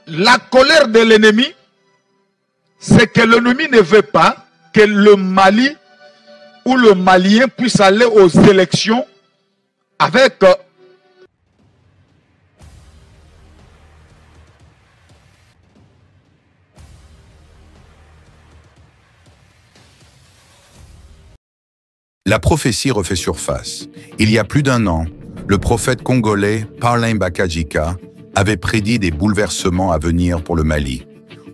La colère de l'ennemi, c'est que l'ennemi ne veut pas que le Mali ou le Malien puisse aller aux élections avec La prophétie refait surface. Il y a plus d'un an, le prophète congolais Parlin Bakajika avait prédit des bouleversements à venir pour le Mali.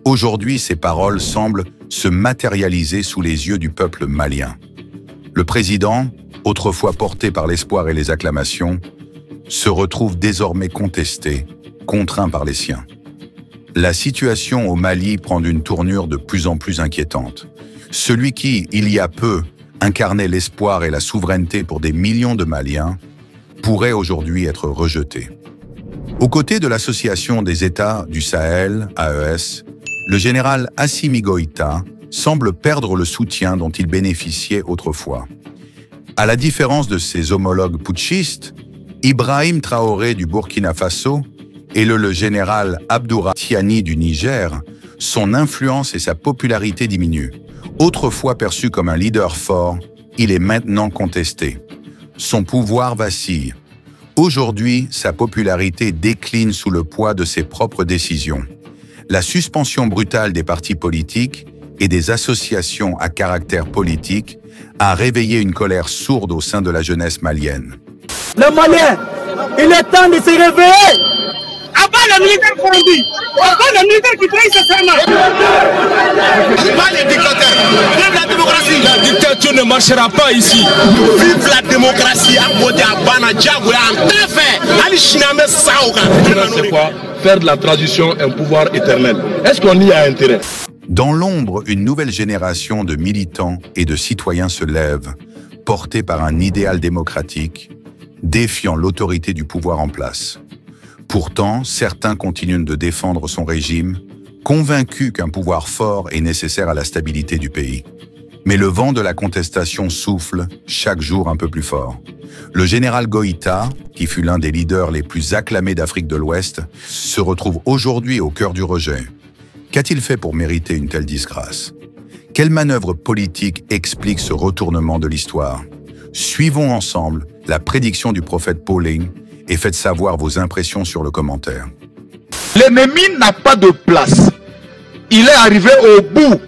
Aujourd'hui, ces paroles semblent se matérialiser sous les yeux du peuple malien. Le président, autrefois porté par l'espoir et les acclamations, se retrouve désormais contesté, contraint par les siens. La situation au Mali prend une tournure de plus en plus inquiétante. Celui qui, il y a peu, incarnait l'espoir et la souveraineté pour des millions de Maliens, pourrait aujourd'hui être rejeté. Aux côtés de l'Association des États du Sahel, AES, le général Assimi Goïta semble perdre le soutien dont il bénéficiait autrefois. À la différence de ses homologues putschistes, Ibrahim Traoré du Burkina Faso et le général Abdourahmane Tiani du Niger, son influence et sa popularité diminuent. Autrefois perçu comme un leader fort, il est maintenant contesté. Son pouvoir vacille. Aujourd'hui, sa popularité décline sous le poids de ses propres décisions. La suspension brutale des partis politiques et des associations à caractère politique a réveillé une colère sourde au sein de la jeunesse malienne. Le Malien, il est temps de se réveiller. Avant le militaire conduit, avant le militaire qui trahit ses serments. Pas les dictateurs, vive la démocratie. La dictature ne marchera pas ici. Vive la démocratie. C'est quoi? Faire de la transition un pouvoir éternel. Est-ce qu'on y a intérêt? Dans l'ombre, une nouvelle génération de militants et de citoyens se lève, portés par un idéal démocratique, défiant l'autorité du pouvoir en place. Pourtant, certains continuent de défendre son régime, convaincus qu'un pouvoir fort est nécessaire à la stabilité du pays. Mais le vent de la contestation souffle chaque jour un peu plus fort. Le général Goïta, qui fut l'un des leaders les plus acclamés d'Afrique de l'Ouest, se retrouve aujourd'hui au cœur du rejet. Qu'a-t-il fait pour mériter une telle disgrâce? Quelle manœuvre politique explique ce retournement de l'histoire? Suivons ensemble la prédiction du prophète Pauling et faites savoir vos impressions sur le commentaire. L'ennemi n'a pas de place. Il est arrivé au bout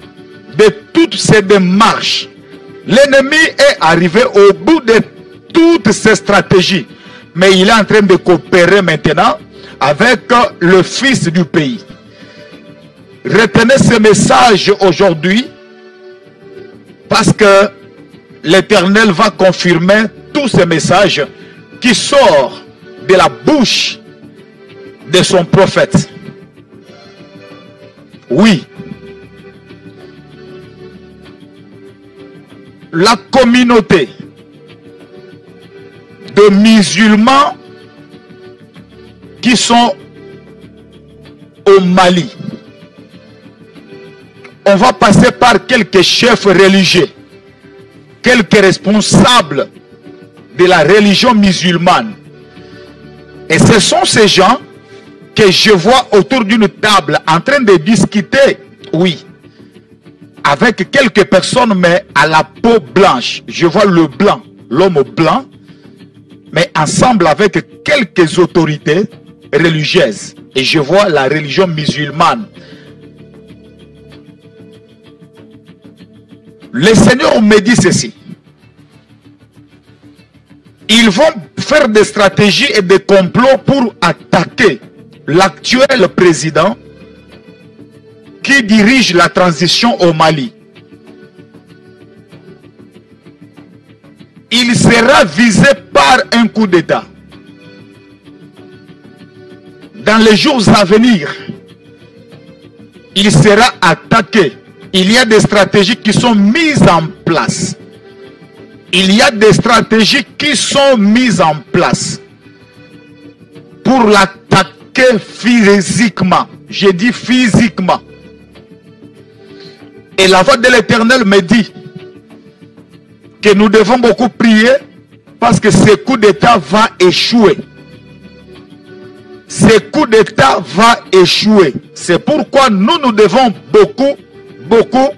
de toutes ses démarches. L'ennemi est arrivé au bout de toutes ses stratégies. Mais il est en train de coopérer maintenant avec le fils du pays. Retenez ce message aujourd'hui parce que l'Éternel va confirmer tous ces messages qui sortent de la bouche de son prophète. Oui. La communauté de musulmans qui sont au Mali. On va passer par quelques chefs religieux, quelques responsables de la religion musulmane. Et ce sont ces gens que je vois autour d'une table en train de discuter, oui, avec quelques personnes, mais à la peau blanche. Je vois le blanc, l'homme blanc, mais ensemble avec quelques autorités religieuses. Et je vois la religion musulmane. Le Seigneur me dit ceci. Ils vont faire des stratégies et des complots pour attaquer l'actuel président qui dirige la transition au Mali. Il sera visé par un coup d'État. Dans les jours à venir, il sera attaqué. Il y a des stratégies qui sont mises en place. Il y a des stratégies qui sont mises en place pour l'attaquer physiquement. J'ai dit physiquement. Et la voix de l'Éternel me dit que nous devons beaucoup prier parce que ce coup d'État va échouer. Ce coup d'État va échouer. C'est pourquoi nous devons beaucoup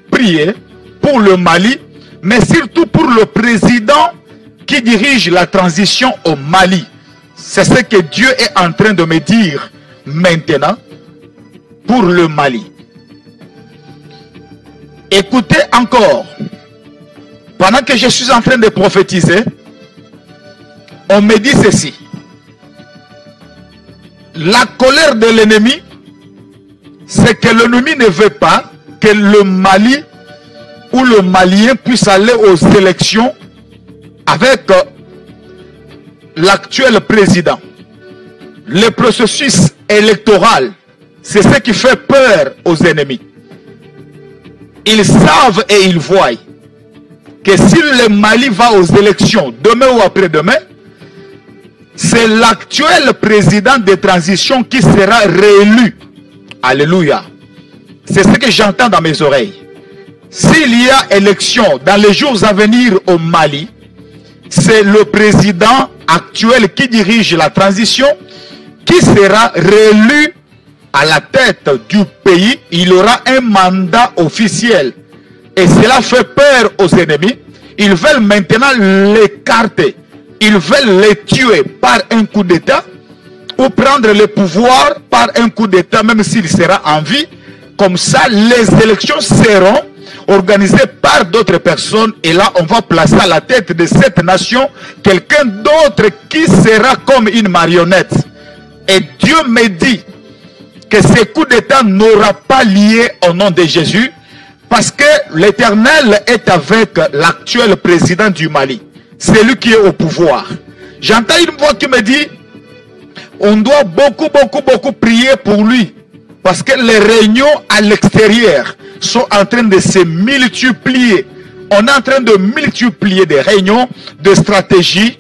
prier pour le Mali, mais surtout pour le président qui dirige la transition au Mali. C'est ce que Dieu est en train de me dire maintenant pour le Mali. Écoutez encore, pendant que je suis en train de prophétiser, on me dit ceci. La colère de l'ennemi, c'est que l'ennemi ne veut pas que le Mali ou le Malien puisse aller aux élections avec l'actuel président. Le processus électoral, c'est ce qui fait peur aux ennemis. Ils savent et ils voient que si le Mali va aux élections demain ou après-demain, c'est l'actuel président de transition qui sera réélu. Alléluia. C'est ce que j'entends dans mes oreilles. S'il y a élection dans les jours à venir au Mali, c'est le président actuel qui dirige la transition qui sera réélu à la tête du pays. Il aura un mandat officiel. Et cela fait peur aux ennemis. Ils veulent maintenant l'écarter. Ils veulent les tuer par un coup d'État ou prendre le pouvoir par un coup d'État, même s'il sera en vie. Comme ça, les élections seront organisées par d'autres personnes. Et là, on va placer à la tête de cette nation quelqu'un d'autre qui sera comme une marionnette. Et Dieu me dit que ce coup d'État n'aura pas lieu au nom de Jésus, parce que l'Éternel est avec l'actuel président du Mali. C'est lui qui est au pouvoir. J'entends une voix qui me dit, on doit beaucoup prier pour lui, parce que les réunions à l'extérieur sont en train de se multiplier. On est en train de multiplier des réunions, de stratégies,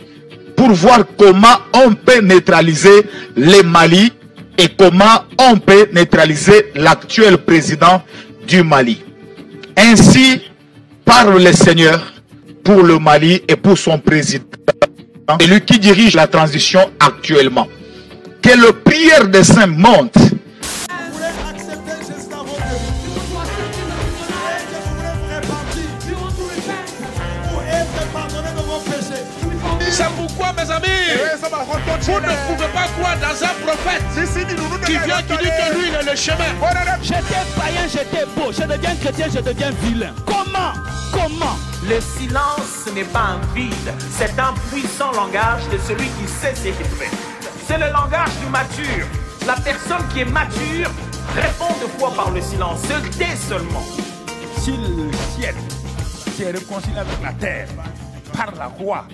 pour voir comment on peut neutraliser le Mali et comment on peut neutraliser l'actuel président du Mali. Ainsi parle le Seigneur pour le Mali et pour son président, et lui qui dirige la transition actuellement. Que le prière des saints monte. C'est pourquoi, mes amis, vous ne pouvez pas croire dans un prophète qui vient qui dit que lui, il est le chemin. J'étais païen, j'étais beau. Je deviens chrétien, je deviens vilain. Comment? Le silence n'est pas un vide, c'est un puissant langage de celui qui sait s'élever. C'est le langage du mature. La personne qui est mature répond de fois par le silence, se tait seulement. Si le ciel s'est réconcilié avec la terre par la croix,